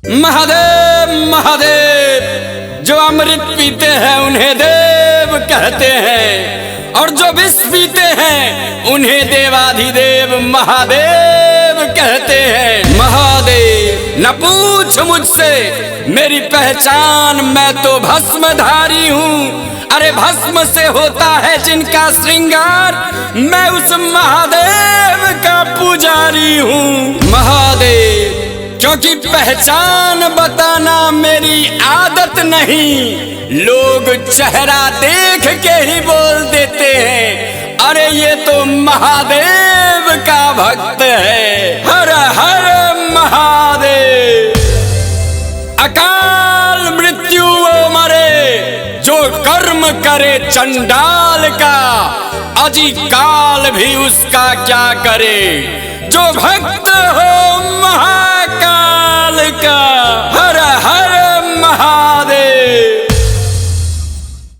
महादेव महादेव। जो अमृत पीते हैं उन्हें देव कहते हैं, और जो विष पीते हैं उन्हें देवाधिदेव महादेव कहते हैं। महादेव न पूछ मुझसे मेरी पहचान, मैं तो भस्मधारी हूँ। अरे भस्म से होता है जिनका श्रृंगार, मैं उस महादेव का पुजारी हूँ। महादेव क्योंकि पहचान बताना मेरी आदत नहीं, लोग चेहरा देख के ही बोल देते हैं, अरे ये तो महादेव का भक्त है। हर हर महादेव। अकाल मृत्यु वो मरे जो कर्म करे चंडाल का, अजी काल भी उसका क्या करे जो भक्त हो महाकाल का।